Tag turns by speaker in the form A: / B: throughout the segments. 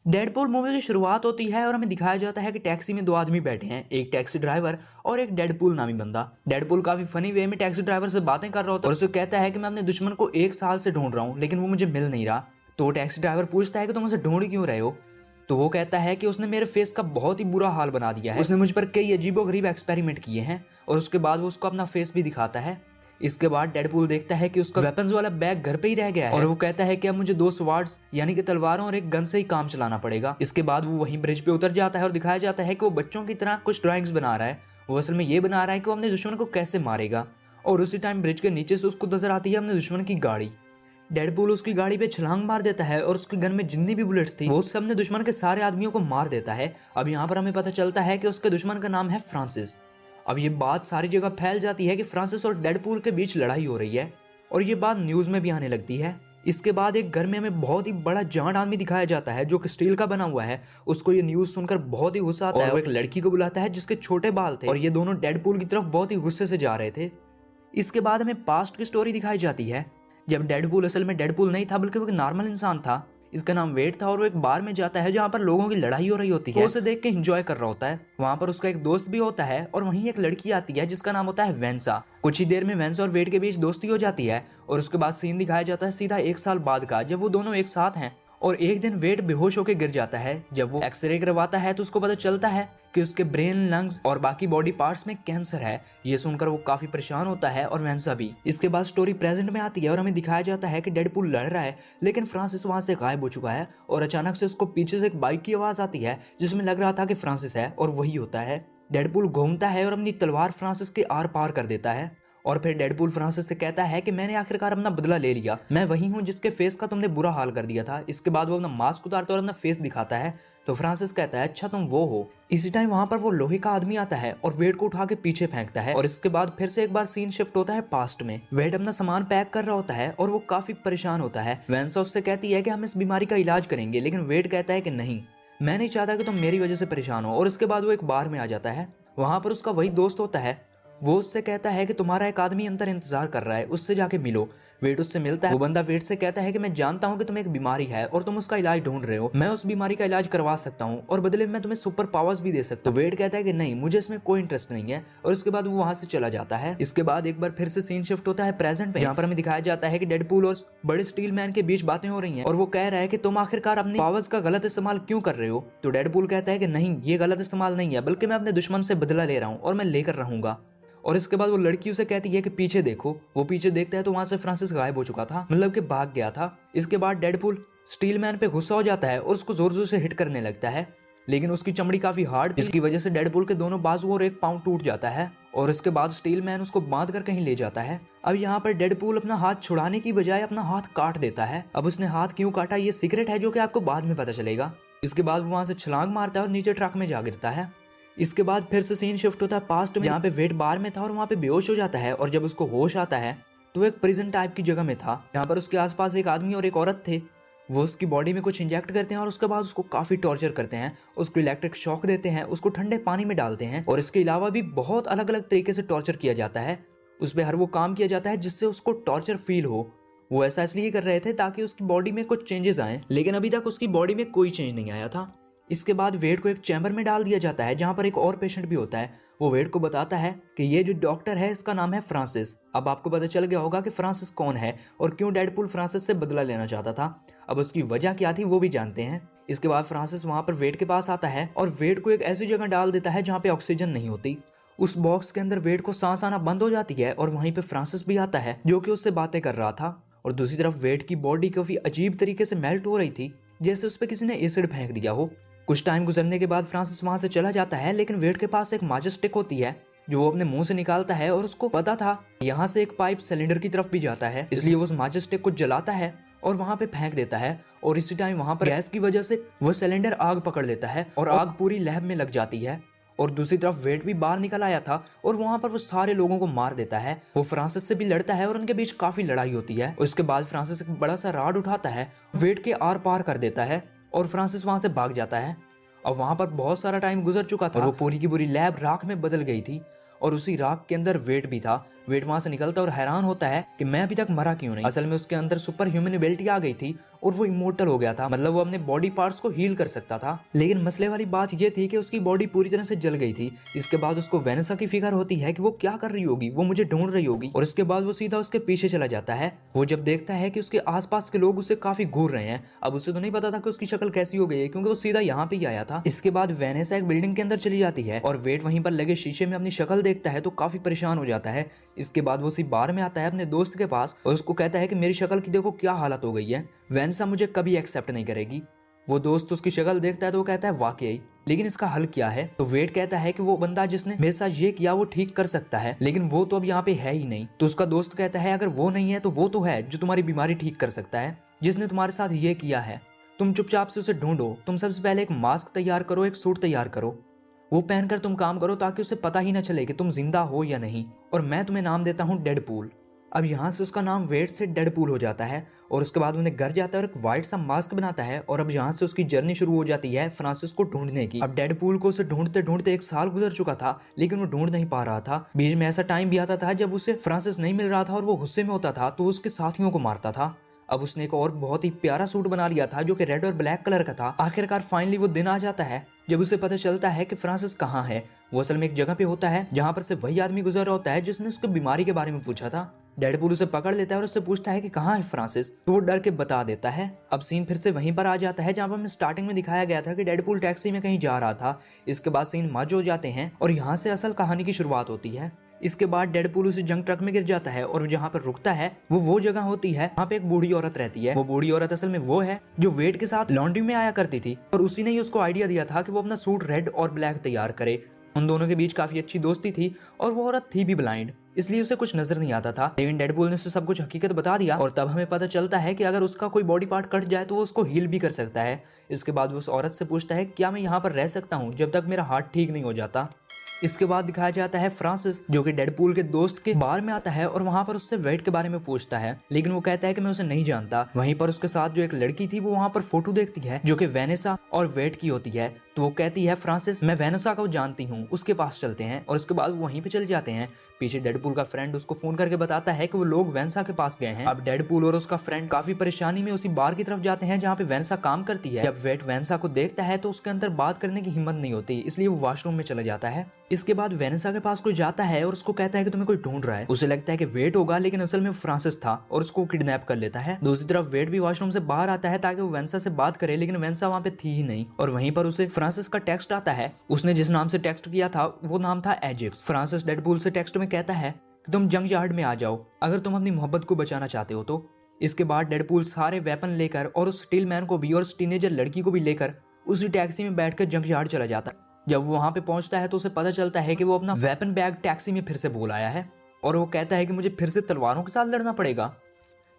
A: Deadpool movie की शुरुआत होती है और हमें दिखाया जाता है कि टैक्सी में दो आदमी बैठे हैं, एक टैक्सी ड्राइवर और एक डेडपूल नामी बंदा। डेडपूल काफी फनी वे में टैक्सी ड्राइवर से बातें कर रहा होता है और उसे कहता है कि मैं अपने दुश्मन को 1 साल से ढूंढ रहा हूँ लेकिन वो मुझे मिल नहीं रहा। तो टैक्सी ड्राइवर पूछता है कि तुम उसे ढूंढ क्यों रहे हो। तो वो कहता है कि उसने मेरे फेस का बहुत ही बुरा हाल बना दिया है, उसने मुझ पर कई अजीबोगरीब एक्सपेरिमेंट किए हैं। और उसके बाद वो उसको अपना फेस भी दिखाता है। इसके बाद डेडपूल देखता है कि उसका वेपन्स वाला बैग घर पे ही रह गया है और वो कहता है कि अब मुझे 2 स्वार्ड्स यानी कि तलवारों और एक गन से ही काम चलाना पड़ेगा। इसके बाद वो वहीं ब्रिज पे उतर जाता है और दिखाया जाता है कि वो बच्चों की तरह कुछ ड्राइंग्स बना रहा है। वो असल में ये बना रहा है कि वो अपने दुश्मन को कैसे मारेगा। और उसी टाइम ब्रिज के नीचे से उसको नजर आती है अपने दुश्मन की गाड़ी। डेडपूल उसकी गाड़ी पे छलांग मार देता है और उसकी गन में जितनी भी बुलेट्स थी वो सब ने दुश्मन के सारे आदमियों को मार देता है। अब यहाँ पर हमें पता चलता है कि उसके दुश्मन का नाम है फ्रांसिस। अब ये बात सारी जगह फैल जाती है कि फ्रांसिस और डेडपूल के बीच लड़ाई हो रही है और ये बात न्यूज में भी आने लगती है। इसके बाद एक घर में हमें बहुत ही बड़ा जाट आदमी दिखाया जाता है जो कि स्टील का बना हुआ है। उसको ये न्यूज सुनकर बहुत ही गुस्सा आता है और वो एक लड़की को बुलाता है जिसके छोटे बाल थे और ये दोनों डेडपूल की तरफ बहुत ही गुस्से से जा रहे थे। इसके बाद हमें पास्ट की स्टोरी दिखाई जाती है जब डेडपूल असल में डेडपूल नहीं था बल्कि वो एक नॉर्मल इंसान था। इसका नाम वेट था और वो एक बार में जाता है जहाँ पर लोगों की लड़ाई हो रही होती है। वो उसे देख के एंजॉय कर रहा होता है। वहाँ पर उसका एक दोस्त भी होता है और वहीं एक लड़की आती है जिसका नाम होता है वेंसा। कुछ ही देर में वेंसा और वेट के बीच दोस्ती हो जाती है और उसके बाद सीन दिखाया जाता है सीधा 1 साल बाद का जब वो दोनों एक साथ हैं। और एक दिन वेट बेहोश होकर गिर जाता है। जब वो एक्सरे करवाता है तो उसको पता चलता है कि उसके ब्रेन, लंग्स और बाकी बॉडी पार्ट्स में कैंसर है। ये सुनकर वो काफी परेशान होता है और वेंसा भी। इसके बाद स्टोरी प्रेजेंट में आती है और हमें दिखाया जाता है कि डेडपूल लड़ रहा है लेकिन फ्रांसिस वहां से गायब हो चुका है और अचानक से उसको पीछे से एक बाइक की आवाज आती है जिसमें लग रहा था कि फ्रांसिस है और वही होता है। डेडपूल घूमता है और अपनी तलवार फ्रांसिस के आर पार कर देता है और फिर डेडपूल फ्रांसिस से कहता है कि मैंने आखिरकार अपना बदला ले लिया, मैं वही हूँ जिसके फेस का तुमने बुरा हाल कर दिया था। इसके बाद वो अपना मास्क उतारता है और अपना फेस दिखाता है तो फ्रांसिस कहता है अच्छा तुम वो हो। इसी टाइम वहां पर वो लोहे का आदमी आता है और वेट को उठा के पीछे फेंकता है और इसके बाद फिर से एक बार सीन शिफ्ट होता है पास्ट में। वेट अपना सामान पैक कर रहा होता है और वो काफी परेशान होता है। वेंसा उससे कहती है कि हम इस बीमारी का इलाज करेंगे लेकिन वेट कहता है कि नहीं, मैं नहीं चाहता कि तुम मेरी वजह से परेशान हो। और इसके बाद वो एक बार में आ जाता है। वहां पर उसका वही दोस्त होता है। वो उससे कहता है कि तुम्हारा एक आदमी अंदर इंतजार कर रहा है, उससे जाके मिलो। वेट उससे मिलता है। वो बंदा वेट से कहता है कि मैं जानता हूँ कि तुम्हें एक बीमारी है और तुम उसका इलाज ढूंढ रहे हो, मैं उस बीमारी का इलाज करवा सकता हूँ और बदले में मैं तुम्हें सुपर पावर्स भी दे सकता हूँ। तो वेट कहता है कि नहीं, मुझे इसमें कोई इंटरेस्ट नहीं है और उसके बाद वो वहां से चला जाता है। इसके बाद एक बार फिर से सीन शिफ्ट होता है प्रेजेंट में, जहाँ पर हमें दिखाया जाता है कि डेडपूल और बड़े स्टील मैन के बीच बातें हो रही हैं और वो कह रहा है कि तुम आखिरकार अपनी पावर्स का गलत इस्तेमाल क्यों कर रहे हो। तो डेडपूल कहता है कि नहीं, ये गलत इस्तेमाल नहीं है बल्कि मैं अपने दुश्मन से बदला ले रहा हूँ और मैं लेकर रहूंगा। और इसके बाद वो लड़की उसे कहती है कि पीछे देखो। वो पीछे देखता है तो वहां से फ्रांसिस गायब हो चुका था, मतलब कि भाग गया था। इसके बाद डेडपूल स्टील मैन पे गुस्सा हो जाता है और उसको जोर जोर से हिट करने लगता है लेकिन उसकी चमड़ी काफी हार्ड थी, जिसकी वजह से डेडपूल के दोनों बाजू और एक पाँव टूट जाता है और इसके बाद स्टील मैन उसको बांध कर कहीं ले जाता है। अब यहाँ पर डेडपूल अपना हाथ छुड़ाने की बजाय अपना हाथ काट देता है। अब उसने हाथ क्यों काटा ये सीक्रेट है जो कि आपको बाद में पता चलेगा। इसके बाद वो वहां से छलांग मारता है और नीचे ट्रक में जा गिरता है। इसके बाद फिर से सीन शिफ्ट होता है पास्ट में, जहाँ पे वेट बार में था और वहाँ पे बेहोश हो जाता है और जब उसको होश आता है तो एक प्रिजन टाइप की जगह में था। यहाँ पर उसके आसपास एक आदमी और एक औरत थे। वो उसकी बॉडी में कुछ इंजेक्ट करते हैं और उसके बाद उसको काफी टॉर्चर करते हैं, उसको इलेक्ट्रिक शॉक देते हैं, उसको ठंडे पानी में डालते हैं और इसके अलावा भी बहुत अलग अलग तरीके से टॉर्चर किया जाता है। उस पर हर वो काम किया जाता है जिससे उसको टॉर्चर फील हो। वो ऐसा इसलिए कर रहे थे ताकि उसकी बॉडी में कुछ चेंजेस आए, लेकिन अभी तक उसकी बॉडी में कोई चेंज नहीं आया था। इसके बाद वेट को एक चैम्बर में डाल दिया जाता है जहां पर एक और पेशेंट भी होता है। वो वेट को बताता है कि ये जो डॉक्टर है इसका नाम है फ्रांसिस। अब आपको पता चल गया होगा कि फ्रांसिस कौन है और क्यों डेडपूल फ्रांसिस से बदला लेना चाहता था। अब उसकी वजह क्या थी वो भी जानते हैं। इसके बाद फ्रांसिस वहां पर वेट के पास आता है और वेट को एक ऐसी जगह डाल देता है जहाँ पे ऑक्सीजन नहीं होती। उस बॉक्स के अंदर वेट को सांस आना बंद हो जाती है और वहीं पे फ्रांसिस भी आता है जो कि उससे बातें कर रहा था। और दूसरी तरफ वेट की बॉडी काफी अजीब तरीके से मेल्ट हो रही थी, जैसे उस पर किसी ने एसिड फेंक दिया हो। कुछ टाइम गुजरने के बाद फ्रांसिस वहां से चला जाता है लेकिन वेट के पास एक माचिस स्टिक होती है जो वो अपने मुंह से निकालता है और उसको पता था यहाँ से एक पाइप सिलेंडर की तरफ भी जाता है, इसलिए वो उस माचिस स्टिक को जलाता है और वहां पे फेंक देता है। और इसी टाइम वहां पर गैस की वजह से वो सिलेंडर आग पकड़ लेता है और आग पूरी लैब में लग जाती है। और दूसरी तरफ वेट भी बाहर निकल आया था और वहां पर वो सारे लोगों को मार देता है। वो फ्रांसिस से भी लड़ता है और उनके बीच काफी लड़ाई होती है। उसके बाद फ्रांसिस एक बड़ा सा राड उठाता है, वेट के आर पार कर देता है और फ्रांसिस वहां से भाग जाता है। अब वहां पर बहुत सारा टाइम गुजर चुका था और वो पूरी की पूरी लैब राख में बदल गई थी और उसी राख के अंदर वेट भी था। वेट वहां से निकलता है और हैरान होता है कि मैं अभी तक मरा क्यों नहीं। असल में उसके अंदर सुपर ह्यूमन एबिलिटी आ गई थी और वो इमोर्टल हो गया था, मतलब वो अपने बॉडी पार्ट्स को हील कर सकता था। लेकिन मसले वाली बात ये थी कि उसकी बॉडी पूरी तरह से जल गई थी। इसके बाद उसको वेनेसा की फिक्र होती है कि वो क्या कर रही होगी, वो मुझे ढूंढ रही होगी, और इसके बाद वो सीधा उसके पीछे चला जाता है। वो जब देखता है कि उसके आसपास के लोग उसे काफी घूर रहे हैं, अब उसे तो नहीं पता था कि उसकी शक्ल कैसी हो गई है क्योंकि वो सीधा यहाँ पे ही आया था। इसके बाद वेनेसा एक बिल्डिंग के अंदर चली जाती है और वेट वहीं पर लगे शीशे में अपनी शक्ल देखता है तो काफी परेशान हो जाता है। इसके बाद वो सिर्फ बार में आता है अपने दोस्त के पास और उसको कहता है कि मेरी शक्ल की देखो क्या हालत हो गई है, वेनेसा मुझे कभी एक्सेप्ट नहीं करेगी। वो दोस्त उसकी शक्ल देखता है तो वो कहता है वाकई, लेकिन इसका हल क्या है। तो वेट कहता है कि वो बंदा जिसने मेरे साथ ये किया वो ठीक कर सकता है, लेकिन वो तो अब यहाँ पे है ही नहीं। तो उसका दोस्त कहता है अगर वो नहीं है तो वो तो है जो तुम्हारी बीमारी ठीक कर सकता है, जिसने तुम्हारे साथ ये किया है। तुम चुपचाप से उसे ढूंढो, तुम सबसे पहले एक मास्क तैयार करो, एक सूट तैयार करो, वो पहनकर तुम काम करो ताकि उसे पता ही ना चले कि तुम जिंदा हो या नहीं, और मैं तुम्हें नाम देता हूँ डेडपूल। अब यहाँ से उसका नाम वेट से डेडपूल हो जाता है और उसके बाद उन्हें घर जाता है और एक व्हाइट सा मास्क बनाता है और अब यहाँ से उसकी जर्नी शुरू हो जाती है फ्रांसिस को ढूंढने की। अब डेडपूल को उसे ढूंढते ढूंढते 1 साल गुजर चुका था, लेकिन वो ढूंढ नहीं पा रहा था। बीच में ऐसा टाइम भी आता था जब उसे फ्रांसिस नहीं मिल रहा था और वो गुस्से में होता था तो उसके साथियों को मारता था। अब उसने एक और बहुत ही प्यारा सूट बना लिया था जो कि रेड और ब्लैक कलर का था। आखिरकार फाइनली वो दिन आ जाता है जब उसे पता चलता है कि फ्रांसिस कहाँ है। वो असल में एक जगह पे होता है जहाँ पर से वही आदमी गुजर रहा होता है जिसने उसकी बीमारी के बारे में पूछा था। डेडपूल उसे पकड़ लेता है और उससे पूछता है कि कहाँ है फ्रांसिस, तो वो डर के बता देता है। अब सीन फिर से वहीं पर आ जाता है जहाँ पर हमें स्टार्टिंग में दिखाया गया था कि डेडपूल टैक्सी में कहीं जा रहा था। इसके बाद सीन मर्ज हो जाते हैं और यहाँ से असल कहानी की शुरुआत होती है। इसके बाद डेडपूल उसी जंग ट्रक में गिर जाता है और जहाँ पर रुकता है वो जगह होती है वहाँ पे एक बूढ़ी औरत रहती है। वो बूढ़ी औरत असल में वो है जो वेट के साथ लॉन्ड्री में आया करती थी और उसी ने ही उसको आइडिया दिया था कि वो अपना सूट रेड और ब्लैक तैयार करे। उन दोनों के बीच काफी अच्छी दोस्ती थी और वो औरत थी भी ब्लाइंड, इसलिए उसे कुछ नजर नहीं आता था। लेकिन डेडपूल ने उसे सब कुछ हकीकत बता दिया और तब हमें पता चलता है कि अगर उसका कोई बॉडी पार्ट कट जाए तो वो उसको हील भी कर सकता है। इसके बाद वो उस औरत से पूछता है क्या मैं यहाँ पर रह सकता हूँ जब तक मेरा हार्ट ठीक नहीं हो जाता। इसके बाद दिखाया जाता है फ्रांसिस जो कि डेडपूल के दोस्त के बार में आता है और वहां पर उससे वेट के बारे में पूछता है, लेकिन वो कहता है कि मैं उसे नहीं जानता। वहीं पर उसके साथ जो एक लड़की थी वो वहां पर फोटो देखती है जो कि वेनेसा और वेट की होती है। तो वो कहती है फ्रांसिस मैं वेनेसा को जानती हूँ, उसके पास चलते हैं, और उसके बाद वो वहीं पे चल जाते हैं। पीछे डेडपूल का फ्रेंड उसको फोन करके बताता है कि वो लोग वेनेसा के पास गए हैं। अब डेडपूल और उसका फ्रेंड काफी परेशानी में उसी बार की तरफ जाते हैं जहाँ पे वेनेसा काम करती है। जब वेट वेनेसा को देखता है तो उसके अंदर बात करने की हिम्मत नहीं होती, इसलिए वो वॉशरूम में चला जाता है। इसके बाद वेनेसा के पास कोई जाता है और उसको कहता है कि तुम्हें कोई ढूंढ रहा है। उसे लगता है कि वेट होगा, लेकिन असल में फ्रांसिस था और उसको किडनैप कर लेता है। दूसरी तरफ वेट भी वॉशरूम से बाहर आता है ताकि वो वेनेसा से बात करे, लेकिन वेनेसा वहाँ पे थी ही नहीं। और वहीं पर उसे फ्रांसिस का टेक्स्ट आता है। उसने जिस नाम से टेक्स्ट किया था वो नाम था एजेक्स। फ्रांसिस डेडपूल से टेक्स्ट में कहता है कि तुम जंग यार्ड में आ जाओ अगर तुम अपनी मोहब्बत को बचाना चाहते हो तो। इसके बाद डेडपूल सारे वेपन लेकर और उस स्टील मैन को भी और उस टीनेजर लड़की को भी लेकर उसी टैक्सी में बैठकर जंग यार्ड चला जाता है। जब वो वहां पे पहुंचता है तो उसे पता चलता है कि वो अपना वेपन बैग टैक्सी में फिर से भूल आया है और वो कहता है कि मुझे फिर से तलवारों के साथ लड़ना पड़ेगा।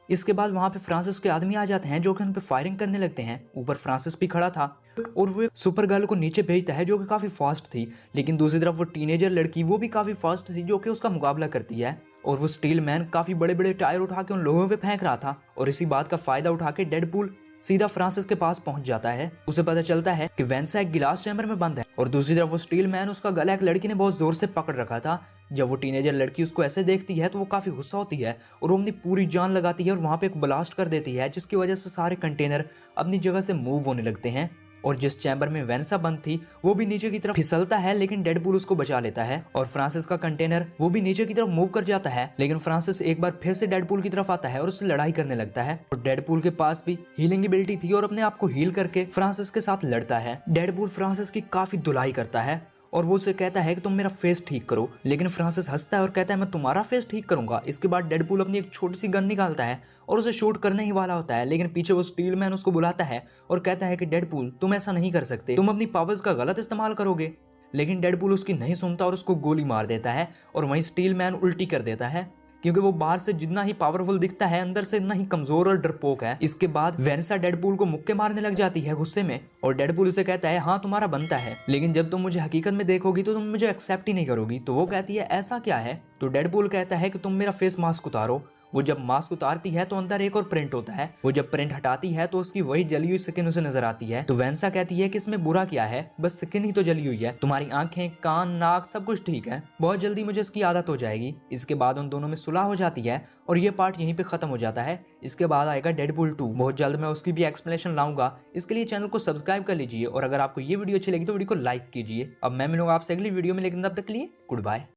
A: इसके बाद वहां पे फ्रांसिस के आदमी आ जाते हैं जो कि उन पे फायरिंग करने लगते हैं। ऊपर फ्रांसिस भी खड़ा था और वो एक सुपर गर्ल को नीचे भेजता है जो कि काफी फास्ट थी, लेकिन दूसरी तरफ वो टीनेजर लड़की वो भी काफी फास्ट थी जो कि उसका मुकाबला करती है। और वो स्टील मैन काफी बड़े बड़े टायर उठा के उन लोगों पे फेंक रहा था और इसी बात का फायदा उठा के डेडपूल सीधा फ्रांसिस के पास पहुंच जाता है। उसे पता चलता है कि वेनेसा एक गिलास चैम्बर में बंद है और दूसरी तरफ वो स्टील मैन उसका गला एक लड़की ने बहुत जोर से पकड़ रखा था। जब वो टीनेजर लड़की उसको ऐसे देखती है तो वो काफी गुस्सा होती है और वो अपनी पूरी जान लगाती है और वहां पे एक ब्लास्ट कर देती है जिसकी वजह से सारे कंटेनर अपनी जगह से मूव होने लगते हैं और जिस चैम्बर में वेनेसा बंद थी वो भी नीचे की तरफ फिसलता है, लेकिन डेडपूल उसको बचा लेता है और फ्रांसिस का कंटेनर वो भी नीचे की तरफ मूव कर जाता है। लेकिन फ्रांसिस एक बार फिर से डेडपूल की तरफ आता है और उससे लड़ाई करने लगता है और डेडपूल के पास भी हीलिंग एबिलिटी थी और अपने आप को हील करके फ्रांसिस के साथ लड़ता है। डेडपूल फ्रांसिस की काफी धुलाई करता है और वो उसे कहता है कि तुम मेरा फेस ठीक करो, लेकिन फ्रांसिस हंसता है और कहता है मैं तुम्हारा फेस ठीक करूंगा। इसके बाद डेडपूल अपनी एक छोटी सी गन निकालता है और उसे शूट करने ही वाला होता है, लेकिन पीछे वो स्टील मैन उसको बुलाता है और कहता है कि डेडपूल तुम ऐसा नहीं कर सकते, तुम अपनी पावर्स का गलत इस्तेमाल करोगे। लेकिन डेडपूल उसकी नहीं सुनता और उसको गोली मार देता है और वहीं स्टील मैन उल्टी कर देता है क्योंकि वो बाहर से जितना ही पावरफुल दिखता है अंदर से इतना ही कमजोर और डरपोक है। इसके बाद वेनेसा डेडपूल को मुक्के मारने लग जाती है गुस्से में और डेडपूल उसे कहता है हाँ तुम्हारा बनता है, लेकिन जब तुम मुझे हकीकत में देखोगी तो तुम मुझे एक्सेप्ट ही नहीं करोगी। तो वो कहती है ऐसा क्या है, तो डेडपूल कहता है कि तुम मेरा फेस मास्क उतारो वो जब मास्क उतारती है तो अंदर एक और प्रिंट होता है, वो जब प्रिंट हटाती है तो उसकी वही जली हुई स्किन उसे नजर आती है। तो वेंसा कहती है कि इसमें बुरा क्या है, बस स्किन ही तो जली हुई है, तुम्हारी आंखें, कान, नाक सब कुछ ठीक है, बहुत जल्दी मुझे इसकी आदत हो जाएगी। इसके बाद उन दोनों में सुलह हो जाती है और ये पार्ट यहीं पे खत्म हो जाता है। इसके बाद आएगा डेडपूल 2, बहुत जल्द मैं उसकी भी एक्सप्लेनेशन लाऊंगा। इसके लिए चैनल को सब्सक्राइब कर लीजिए और अगर आपको ये वीडियो अच्छी लगी तो वीडियो को लाइक कीजिए। अब मैं मिलूंगा आपसे अगली वीडियो में, लेकिन तब तक के लिए गुड बाय।